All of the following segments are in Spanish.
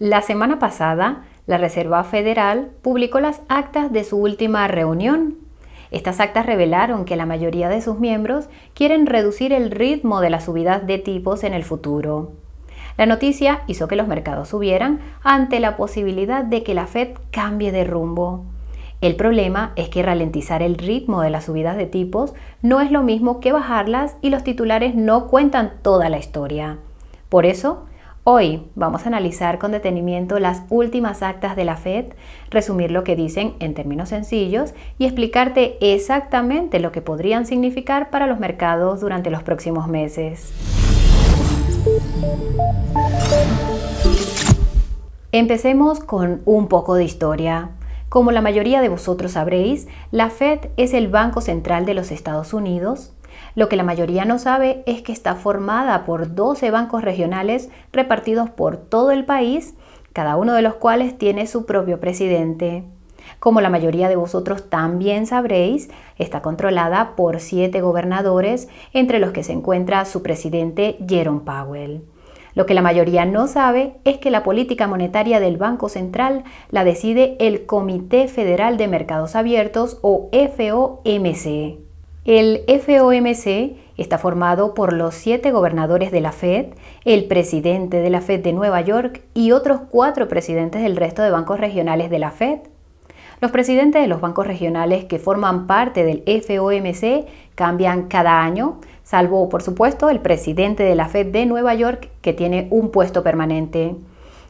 La semana pasada, la Reserva Federal publicó las actas de su última reunión. Estas actas revelaron que la mayoría de sus miembros quieren reducir el ritmo de las subidas de tipos en el futuro. La noticia hizo que los mercados subieran ante la posibilidad de que la Fed cambie de rumbo. El problema es que ralentizar el ritmo de las subidas de tipos no es lo mismo que bajarlas y los titulares no cuentan toda la historia. Por eso, hoy vamos a analizar con detenimiento las últimas actas de la Fed, resumir lo que dicen en términos sencillos y explicarte exactamente lo que podrían significar para los mercados durante los próximos meses. Empecemos con un poco de historia. Como la mayoría de vosotros sabréis, la Fed es el Banco Central de los Estados Unidos. Lo que la mayoría no sabe es que está formada por 12 bancos regionales repartidos por todo el país, cada uno de los cuales tiene su propio presidente. Como la mayoría de vosotros también sabréis, está controlada por 7 gobernadores, entre los que se encuentra su presidente Jerome Powell. Lo que la mayoría no sabe es que la política monetaria del Banco Central la decide el Comité Federal de Mercados Abiertos o FOMC. El FOMC está formado por los 7 gobernadores de la Fed, el presidente de la Fed de Nueva York y otros 4 presidentes del resto de bancos regionales de la Fed. Los presidentes de los bancos regionales que forman parte del FOMC cambian cada año, salvo, por supuesto, el presidente de la Fed de Nueva York, que tiene un puesto permanente.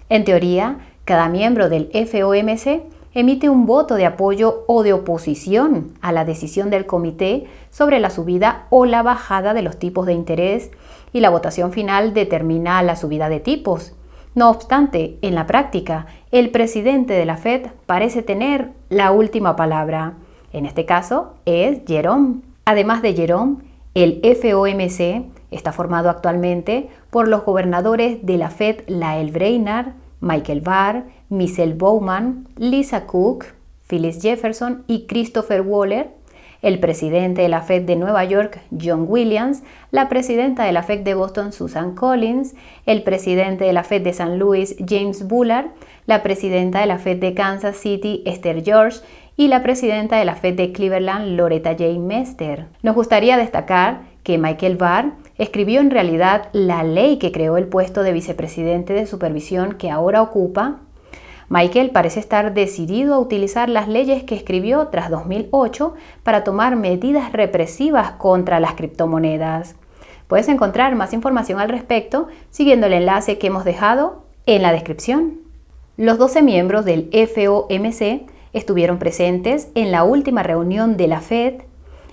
En teoría, cada miembro del FOMC emite un voto de apoyo o de oposición a la decisión del comité sobre la subida o la bajada de los tipos de interés, y la votación final determina la subida de tipos. No obstante, en la práctica, el presidente de la Fed parece tener la última palabra. En este caso es Jerome. Además de Jerome, el FOMC está formado actualmente por los gobernadores de la Fed Lael Brainard, Michael Barr, Michelle Bowman, Lisa Cook, Phyllis Jefferson y Christopher Waller, el presidente de la Fed de Nueva York, John Williams, la presidenta de la Fed de Boston, Susan Collins, el presidente de la Fed de San Luis, James Bullard, la presidenta de la Fed de Kansas City, Esther George, y la presidenta de la Fed de Cleveland, Loretta J. Mester. Nos gustaría destacar que Michael Barr escribió en realidad la ley que creó el puesto de vicepresidente de supervisión que ahora ocupa. Michael parece estar decidido a utilizar las leyes que escribió tras 2008 para tomar medidas represivas contra las criptomonedas. Puedes encontrar más información al respecto siguiendo el enlace que hemos dejado en la descripción. Los 12 miembros del FOMC estuvieron presentes en la última reunión de la Fed,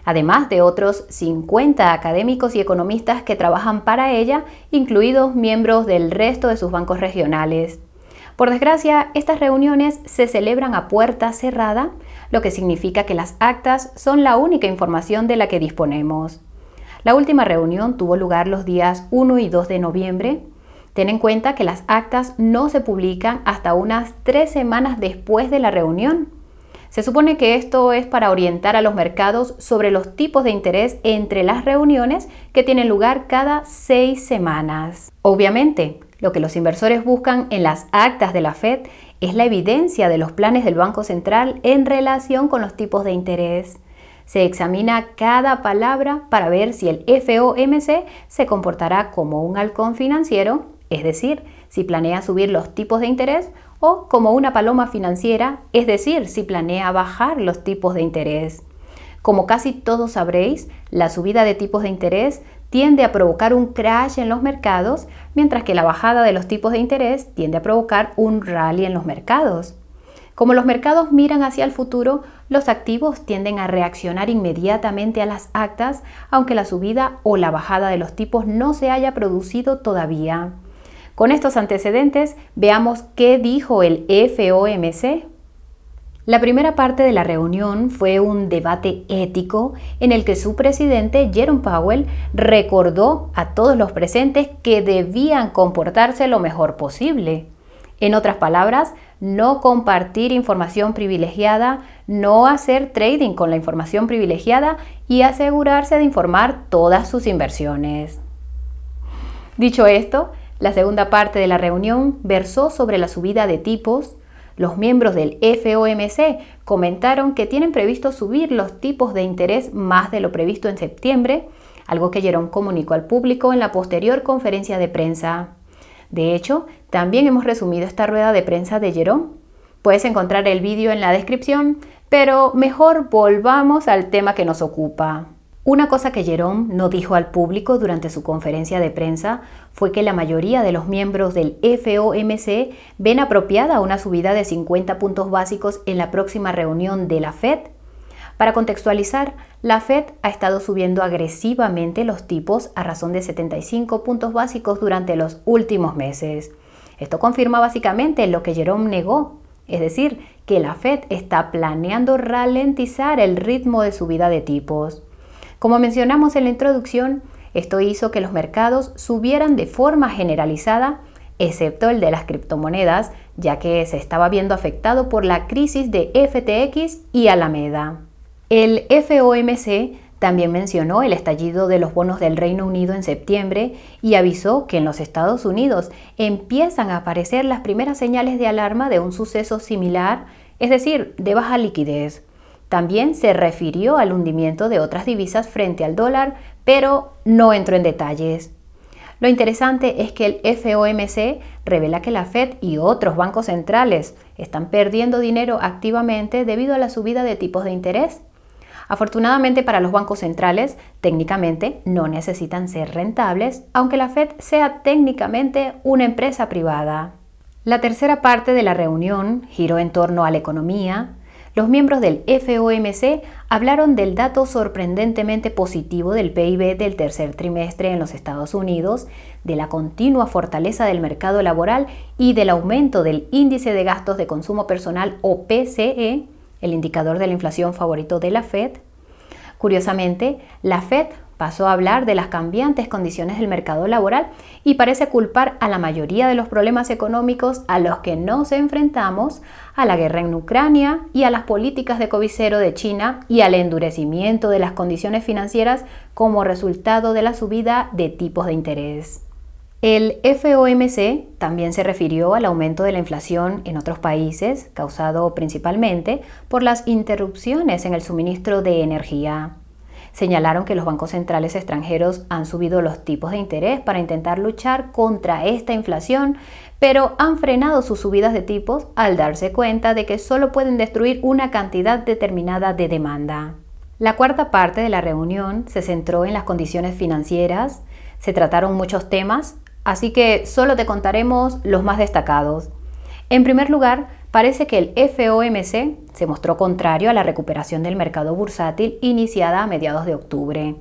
además de otros 50 académicos y economistas que trabajan para ella, incluidos miembros del resto de sus bancos regionales. Por desgracia, estas reuniones se celebran a puerta cerrada, lo que significa que las actas son la única información de la que disponemos. La última reunión tuvo lugar los días 1 y 2 de noviembre. Ten en cuenta que las actas no se publican hasta unas 3 semanas después de la reunión. Se supone que esto es para orientar a los mercados sobre los tipos de interés entre las reuniones que tienen lugar cada 6 semanas. Obviamente, lo que los inversores buscan en las actas de la Fed es la evidencia de los planes del Banco Central en relación con los tipos de interés. Se examina cada palabra para ver si el FOMC se comportará como un halcón financiero, es decir, si planea subir los tipos de interés, o como una paloma financiera, es decir, si planea bajar los tipos de interés. Como casi todos sabréis, la subida de tipos de interés tiende a provocar un crash en los mercados, mientras que la bajada de los tipos de interés tiende a provocar un rally en los mercados. Como los mercados miran hacia el futuro, los activos tienden a reaccionar inmediatamente a las actas, aunque la subida o la bajada de los tipos no se haya producido todavía. Con estos antecedentes, veamos qué dijo el FOMC. La primera parte de la reunión fue un debate ético en el que su presidente, Jerome Powell, recordó a todos los presentes que debían comportarse lo mejor posible. En otras palabras, no compartir información privilegiada, no hacer trading con la información privilegiada y asegurarse de informar todas sus inversiones. Dicho esto, La segunda parte de la reunión versó sobre la subida de tipos. Los miembros del FOMC comentaron que tienen previsto subir los tipos de interés más de lo previsto en septiembre, algo que Jerome comunicó al público en la posterior conferencia de prensa. De hecho, también hemos resumido esta rueda de prensa de Jerome. Puedes encontrar el vídeo en la descripción, pero mejor volvamos al tema que nos ocupa. Una cosa que Jerome no dijo al público durante su conferencia de prensa fue que la mayoría de los miembros del FOMC ven apropiada una subida de 50 puntos básicos en la próxima reunión de la Fed. Para contextualizar, la Fed ha estado subiendo agresivamente los tipos a razón de 75 puntos básicos durante los últimos meses. Esto confirma básicamente lo que Jerome negó, es decir, que la Fed está planeando ralentizar el ritmo de subida de tipos. Como mencionamos en la introducción, esto hizo que los mercados subieran de forma generalizada, excepto el de las criptomonedas, ya que se estaba viendo afectado por la crisis de FTX y Alameda. El FOMC también mencionó el estallido de los bonos del Reino Unido en septiembre y avisó que en los Estados Unidos empiezan a aparecer las primeras señales de alarma de un suceso similar, es decir, de baja liquidez. También se refirió al hundimiento de otras divisas frente al dólar, pero no entró en detalles. Lo interesante es que el FOMC revela que la Fed y otros bancos centrales están perdiendo dinero activamente debido a la subida de tipos de interés. Afortunadamente para los bancos centrales, técnicamente no necesitan ser rentables, aunque la Fed sea técnicamente una empresa privada. La tercera parte de la reunión giró en torno a la economía. Los miembros del FOMC hablaron del dato sorprendentemente positivo del PIB del tercer trimestre en los Estados Unidos, de la continua fortaleza del mercado laboral y del aumento del índice de gastos de consumo personal o PCE, el indicador de la inflación favorito de la Fed. Curiosamente, la Fed pasó a hablar de las cambiantes condiciones del mercado laboral y parece culpar a la mayoría de los problemas económicos a los que nos enfrentamos, a la guerra en Ucrania y a las políticas de COVID cero de China y al endurecimiento de las condiciones financieras como resultado de la subida de tipos de interés. El FOMC también se refirió al aumento de la inflación en otros países, causado principalmente por las interrupciones en el suministro de energía. Señalaron que los bancos centrales extranjeros han subido los tipos de interés para intentar luchar contra esta inflación, pero han frenado sus subidas de tipos al darse cuenta de que solo pueden destruir una cantidad determinada de demanda. La cuarta parte de la reunión se centró en las condiciones financieras. Se trataron muchos temas, así que solo te contaremos los más destacados. En primer lugar, parece que el FOMC se mostró contrario a la recuperación del mercado bursátil iniciada a mediados de octubre.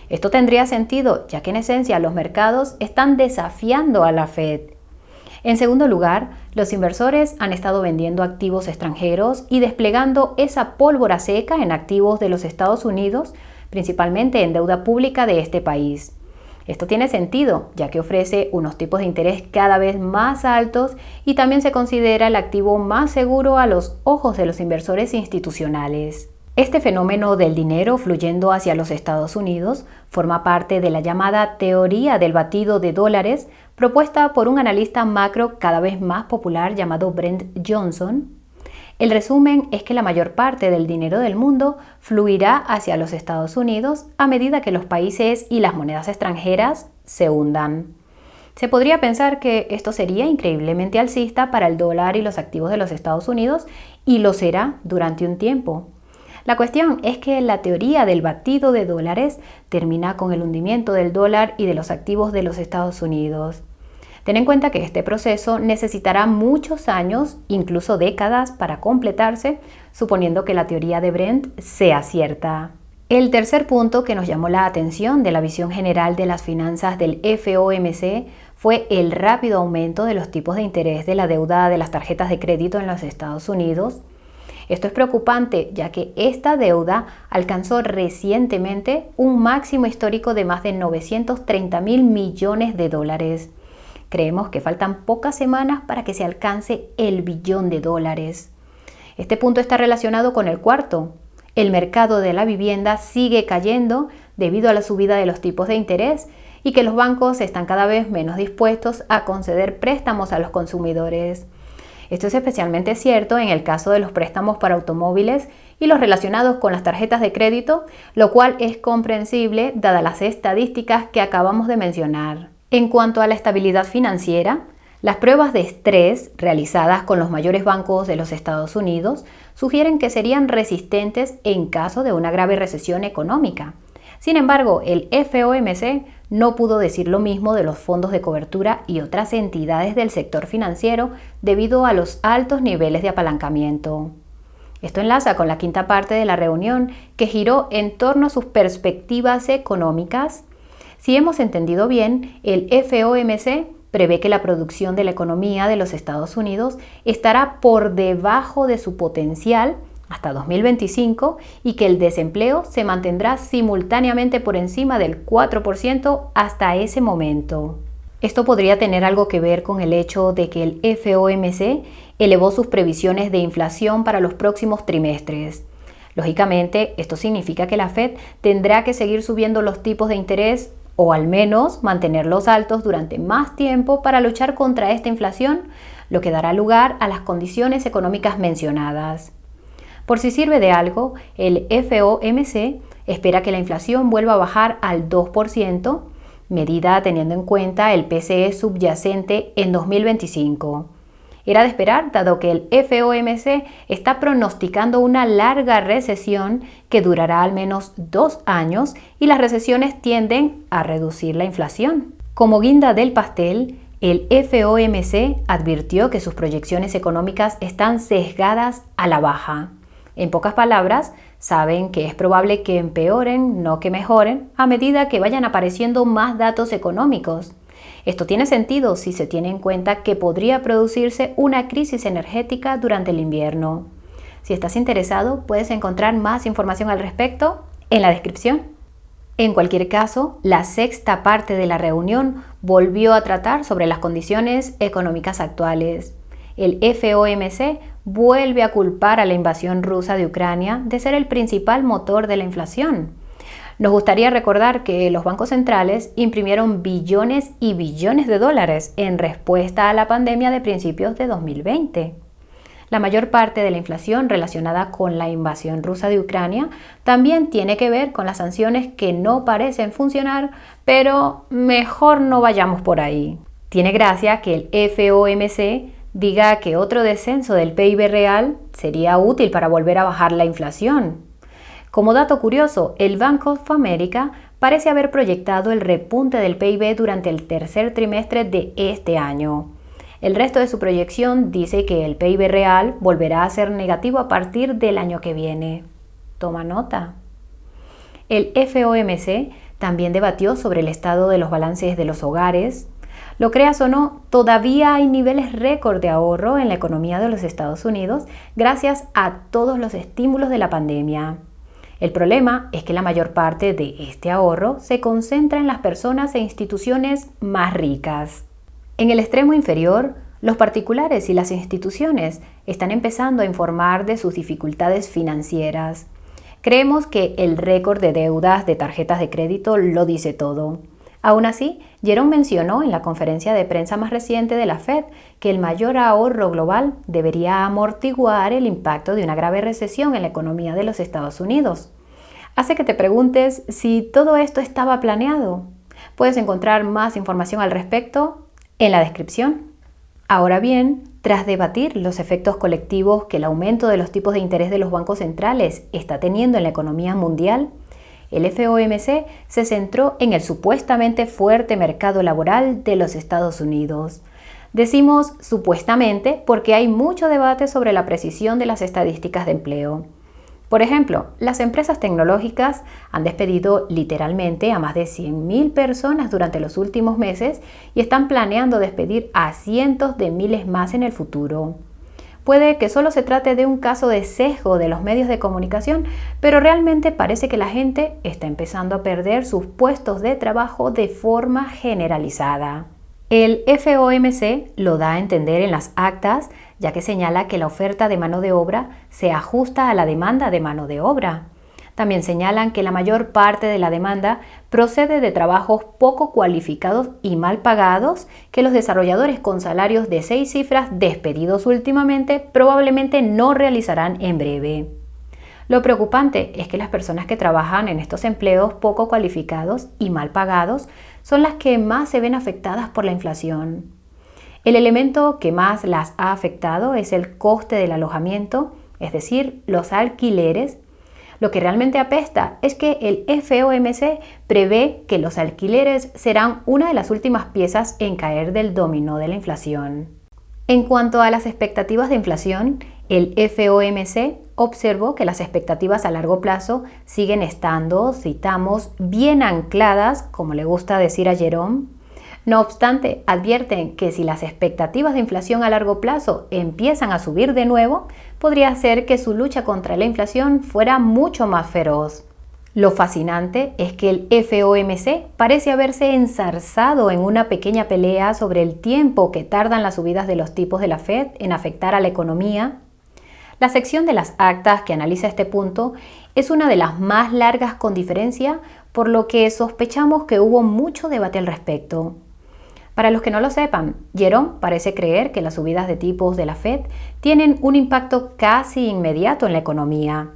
Esto tendría sentido, ya que en esencia los mercados están desafiando a la Fed. En segundo lugar, los inversores han estado vendiendo activos extranjeros y desplegando esa pólvora seca en activos de los Estados Unidos, principalmente en deuda pública de este país. Esto tiene sentido, ya que ofrece unos tipos de interés cada vez más altos y también se considera el activo más seguro a los ojos de los inversores institucionales. Este fenómeno del dinero fluyendo hacia los Estados Unidos forma parte de la llamada teoría del batido de dólares, propuesta por un analista macro cada vez más popular llamado Brent Johnson. El resumen es que la mayor parte del dinero del mundo fluirá hacia los Estados Unidos a medida que los países y las monedas extranjeras se hundan. Se podría pensar que esto sería increíblemente alcista para el dólar y los activos de los Estados Unidos, y lo será durante un tiempo. La cuestión es que la teoría del batido de dólares termina con el hundimiento del dólar y de los activos de los Estados Unidos. Ten en cuenta que este proceso necesitará muchos años, incluso décadas, para completarse, suponiendo que la teoría de Brent sea cierta. El tercer punto que nos llamó la atención de la visión general de las finanzas del FOMC fue el rápido aumento de los tipos de interés de la deuda de las tarjetas de crédito en los Estados Unidos. Esto es preocupante, ya que esta deuda alcanzó recientemente un máximo histórico de más de 930.000 millones de dólares. Creemos que faltan pocas semanas para que se alcance el billón de dólares. Este punto está relacionado con el cuarto. El mercado de la vivienda sigue cayendo debido a la subida de los tipos de interés y que los bancos están cada vez menos dispuestos a conceder préstamos a los consumidores. Esto es especialmente cierto en el caso de los préstamos para automóviles y los relacionados con las tarjetas de crédito, lo cual es comprensible dadas las estadísticas que acabamos de mencionar. En cuanto a la estabilidad financiera, las pruebas de estrés realizadas con los mayores bancos de los Estados Unidos sugieren que serían resistentes en caso de una grave recesión económica. Sin embargo, el FOMC no pudo decir lo mismo de los fondos de cobertura y otras entidades del sector financiero debido a los altos niveles de apalancamiento. Esto enlaza con la quinta parte de la reunión, que giró en torno a sus perspectivas económicas. Si hemos entendido bien, el FOMC prevé que la producción de la economía de los Estados Unidos estará por debajo de su potencial hasta 2025 y que el desempleo se mantendrá simultáneamente por encima del 4% hasta ese momento. Esto podría tener algo que ver con el hecho de que el FOMC elevó sus previsiones de inflación para los próximos trimestres. Lógicamente, esto significa que la Fed tendrá que seguir subiendo los tipos de interés o al menos mantenerlos altos durante más tiempo para luchar contra esta inflación, lo que dará lugar a las condiciones económicas mencionadas. Por si sirve de algo, el FOMC espera que la inflación vuelva a bajar al 2%, medida teniendo en cuenta el PCE subyacente en 2025. Era de esperar, dado que el FOMC está pronosticando una larga recesión que durará al menos 2 años y las recesiones tienden a reducir la inflación. Como guinda del pastel, el FOMC advirtió que sus proyecciones económicas están sesgadas a la baja. En pocas palabras, saben que es probable que empeoren, no que mejoren, a medida que vayan apareciendo más datos económicos. Esto tiene sentido si se tiene en cuenta que podría producirse una crisis energética durante el invierno. Si estás interesado, puedes encontrar más información al respecto en la descripción. En cualquier caso, la sexta parte de la reunión volvió a tratar sobre las condiciones económicas actuales. El FOMC vuelve a culpar a la invasión rusa de Ucrania de ser el principal motor de la inflación. Nos gustaría recordar que los bancos centrales imprimieron billones y billones de dólares en respuesta a la pandemia de principios de 2020. La mayor parte de la inflación relacionada con la invasión rusa de Ucrania también tiene que ver con las sanciones que no parecen funcionar, pero mejor no vayamos por ahí. Tiene gracia que el FOMC diga que otro descenso del PIB real sería útil para volver a bajar la inflación. Como dato curioso, el Bank of America parece haber proyectado el repunte del PIB durante el tercer trimestre de este año. El resto de su proyección dice que el PIB real volverá a ser negativo a partir del año que viene. Toma nota. El FOMC también debatió sobre el estado de los balances de los hogares. Lo creas o no, todavía hay niveles récord de ahorro en la economía de los Estados Unidos gracias a todos los estímulos de la pandemia. El problema es que la mayor parte de este ahorro se concentra en las personas e instituciones más ricas. En el extremo inferior, los particulares y las instituciones están empezando a informar de sus dificultades financieras. Creemos que el récord de deudas de tarjetas de crédito lo dice todo. Aún así, Jerome mencionó en la conferencia de prensa más reciente de la Fed que el mayor ahorro global debería amortiguar el impacto de una grave recesión en la economía de los Estados Unidos. Hace que te preguntes si todo esto estaba planeado. Puedes encontrar más información al respecto en la descripción. Ahora bien, tras debatir los efectos colectivos que el aumento de los tipos de interés de los bancos centrales está teniendo en la economía mundial, el FOMC se centró en el supuestamente fuerte mercado laboral de los Estados Unidos. Decimos supuestamente porque hay mucho debate sobre la precisión de las estadísticas de empleo. Por ejemplo, las empresas tecnológicas han despedido literalmente a más de 100.000 personas durante los últimos meses y están planeando despedir a cientos de miles más en el futuro. Puede que solo se trate de un caso de sesgo de los medios de comunicación, pero realmente parece que la gente está empezando a perder sus puestos de trabajo de forma generalizada. El FOMC lo da a entender en las actas, ya que señala que la oferta de mano de obra se ajusta a la demanda de mano de obra. También señalan que la mayor parte de la demanda procede de trabajos poco cualificados y mal pagados que los desarrolladores con salarios de 6 cifras despedidos últimamente probablemente no realizarán en breve. Lo preocupante es que las personas que trabajan en estos empleos poco cualificados y mal pagados son las que más se ven afectadas por la inflación. El elemento que más las ha afectado es el coste del alojamiento, es decir, los alquileres. Lo que realmente apesta es que el FOMC prevé que los alquileres serán una de las últimas piezas en caer del dominó de la inflación. En cuanto a las expectativas de inflación, el FOMC observó que las expectativas a largo plazo siguen estando, citamos, bien ancladas, como le gusta decir a Jerome. No obstante, advierten que si las expectativas de inflación a largo plazo empiezan a subir de nuevo, podría ser que su lucha contra la inflación fuera mucho más feroz. Lo fascinante es que el FOMC parece haberse enzarzado en una pequeña pelea sobre el tiempo que tardan las subidas de los tipos de la Fed en afectar a la economía. La sección de las actas que analiza este punto es una de las más largas con diferencia, por lo que sospechamos que hubo mucho debate al respecto. Para los que no lo sepan, Jerome parece creer que las subidas de tipos de la Fed tienen un impacto casi inmediato en la economía.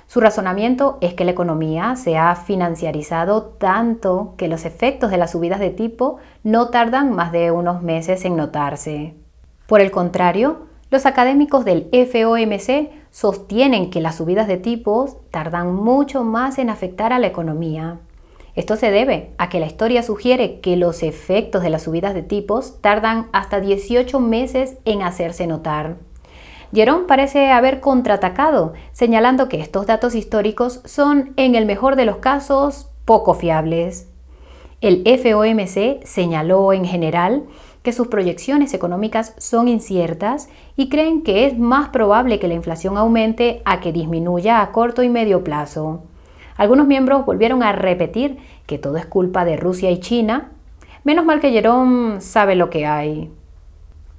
Su razonamiento es que la economía se ha financiarizado tanto que los efectos de las subidas de tipo no tardan más de unos meses en notarse. Por el contrario, los académicos del FOMC sostienen que las subidas de tipos tardan mucho más en afectar a la economía. Esto se debe a que la historia sugiere que los efectos de las subidas de tipos tardan hasta 18 meses en hacerse notar. Jerome parece haber contraatacado, señalando que estos datos históricos son, en el mejor de los casos, poco fiables. El FOMC señaló en general que sus proyecciones económicas son inciertas y creen que es más probable que la inflación aumente a que disminuya a corto y medio plazo. Algunos miembros volvieron a repetir que todo es culpa de Rusia y China. Menos mal que Jerome sabe lo que hay.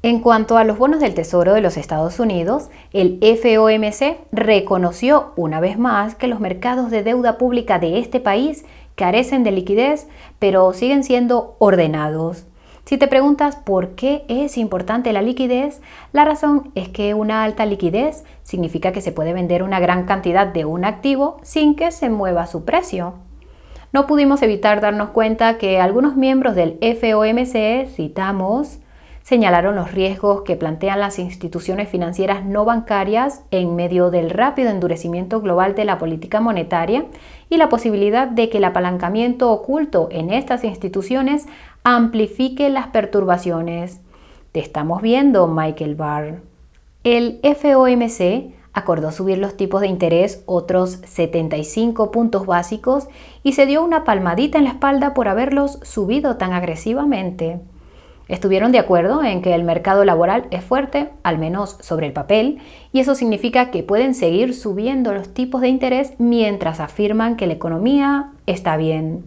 En cuanto a los bonos del Tesoro de los Estados Unidos, el FOMC reconoció una vez más que los mercados de deuda pública de este país carecen de liquidez, pero siguen siendo ordenados. Si te preguntas por qué es importante la liquidez, la razón es que una alta liquidez significa que se puede vender una gran cantidad de un activo sin que se mueva su precio. No pudimos evitar darnos cuenta que algunos miembros del FOMC, citamos, señalaron los riesgos que plantean las instituciones financieras no bancarias en medio del rápido endurecimiento global de la política monetaria y la posibilidad de que el apalancamiento oculto en estas instituciones amplifique las perturbaciones. Te estamos viendo, Michael Barr. El FOMC acordó subir los tipos de interés otros 75 puntos básicos y se dio una palmadita en la espalda por haberlos subido tan agresivamente. Estuvieron de acuerdo en que el mercado laboral es fuerte, al menos sobre el papel, y eso significa que pueden seguir subiendo los tipos de interés mientras afirman que la economía está bien.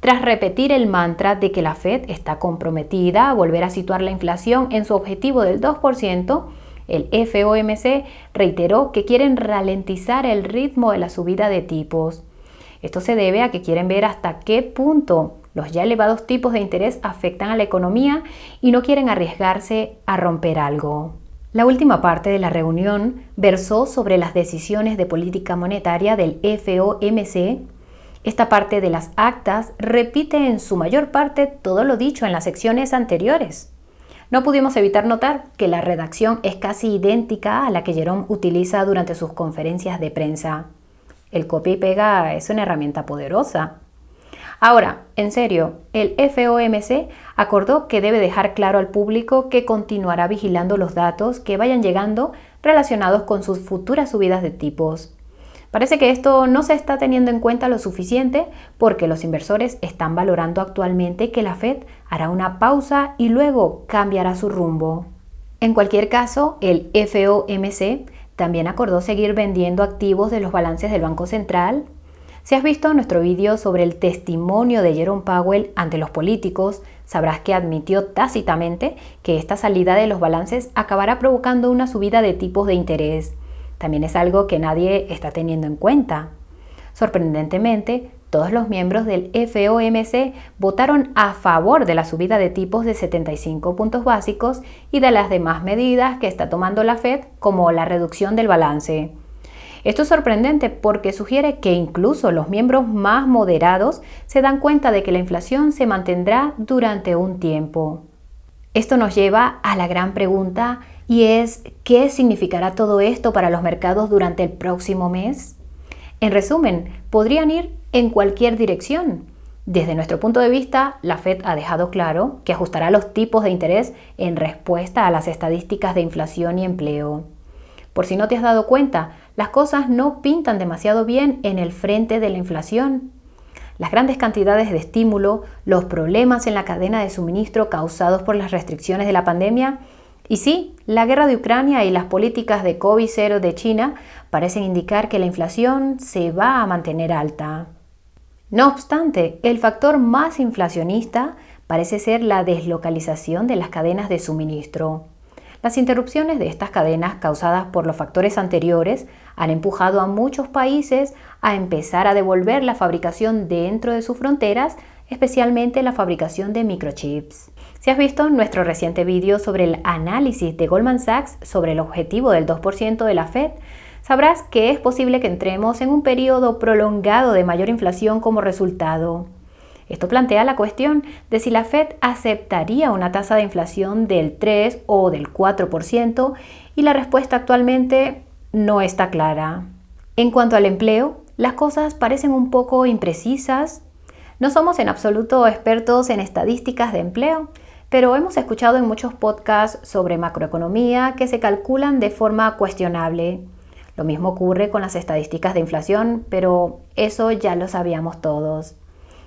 Tras repetir el mantra de que la Fed está comprometida a volver a situar la inflación en su objetivo del 2%, el FOMC reiteró que quieren ralentizar el ritmo de la subida de tipos. Esto se debe a que quieren ver hasta qué punto los ya elevados tipos de interés afectan a la economía y no quieren arriesgarse a romper algo. La última parte de la reunión versó sobre las decisiones de política monetaria del FOMC. Esta parte de las actas repite en su mayor parte todo lo dicho en las secciones anteriores. No pudimos evitar notar que la redacción es casi idéntica a la que Jerome utiliza durante sus conferencias de prensa. El copia y pega es una herramienta poderosa. Ahora, en serio, el FOMC acordó que debe dejar claro al público que continuará vigilando los datos que vayan llegando relacionados con sus futuras subidas de tipos. Parece que esto no se está teniendo en cuenta lo suficiente porque los inversores están valorando actualmente que la Fed hará una pausa y luego cambiará su rumbo. En cualquier caso, el FOMC también acordó seguir vendiendo activos de los balances del Banco Central. Si has visto nuestro vídeo sobre el testimonio de Jerome Powell ante los políticos, sabrás que admitió tácitamente que esta salida de los balances acabará provocando una subida de tipos de interés. También es algo que nadie está teniendo en cuenta. Sorprendentemente, todos los miembros del FOMC votaron a favor de la subida de tipos de 75 puntos básicos y de las demás medidas que está tomando la Fed, como la reducción del balance. Esto es sorprendente porque sugiere que incluso los miembros más moderados se dan cuenta de que la inflación se mantendrá durante un tiempo. Esto nos lleva a la gran pregunta, y es, ¿qué significará todo esto para los mercados durante el próximo mes? En resumen, podrían ir en cualquier dirección. Desde nuestro punto de vista, la Fed ha dejado claro que ajustará los tipos de interés en respuesta a las estadísticas de inflación y empleo. Por si no te has dado cuenta, las cosas no pintan demasiado bien en el frente de la inflación. Las grandes cantidades de estímulo, los problemas en la cadena de suministro causados por las restricciones de la pandemia y sí, la guerra de Ucrania y las políticas de COVID-0 de China parecen indicar que la inflación se va a mantener alta. No obstante, el factor más inflacionista parece ser la deslocalización de las cadenas de suministro. Las interrupciones de estas cadenas causadas por los factores anteriores han empujado a muchos países a empezar a devolver la fabricación dentro de sus fronteras, especialmente la fabricación de microchips. Si has visto nuestro reciente vídeo sobre el análisis de Goldman Sachs sobre el objetivo del 2% de la Fed, sabrás que es posible que entremos en un periodo prolongado de mayor inflación como resultado. Esto plantea la cuestión de si la Fed aceptaría una tasa de inflación del 3 o del 4%, y la respuesta actualmente no está clara. En cuanto al empleo, las cosas parecen un poco imprecisas. No somos en absoluto expertos en estadísticas de empleo, pero hemos escuchado en muchos podcasts sobre macroeconomía que se calculan de forma cuestionable. Lo mismo ocurre con las estadísticas de inflación, pero eso ya lo sabíamos todos.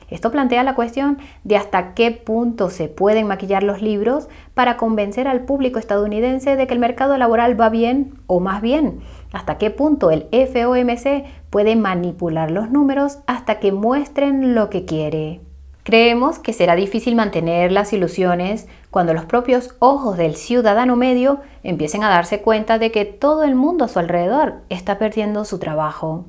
Esto plantea la cuestión de hasta qué punto se pueden maquillar los libros para convencer al público estadounidense de que el mercado laboral va bien, o más bien, hasta qué punto el FOMC puede manipular los números hasta que muestren lo que quiere. Creemos que será difícil mantener las ilusiones cuando los propios ojos del ciudadano medio empiecen a darse cuenta de que todo el mundo a su alrededor está perdiendo su trabajo.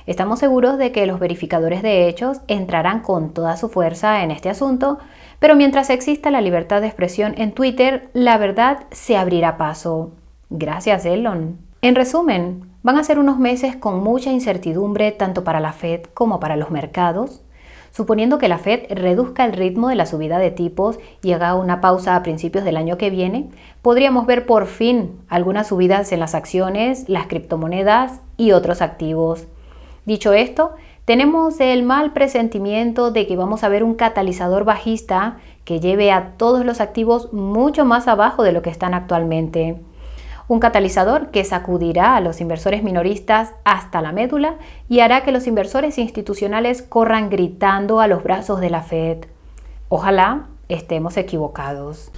Estamos seguros de que los verificadores de hechos entrarán con toda su fuerza en este asunto, pero mientras exista la libertad de expresión en Twitter, la verdad se abrirá paso. Gracias, Elon. En resumen, van a ser unos meses con mucha incertidumbre tanto para la Fed como para los mercados. Suponiendo que la Fed reduzca el ritmo de la subida de tipos y haga una pausa a principios del año que viene, podríamos ver por fin algunas subidas en las acciones, las criptomonedas y otros activos. Dicho esto, tenemos el mal presentimiento de que vamos a ver un catalizador bajista que lleve a todos los activos mucho más abajo de lo que están actualmente. Un catalizador que sacudirá a los inversores minoristas hasta la médula y hará que los inversores institucionales corran gritando a los brazos de la Fed. Ojalá estemos equivocados.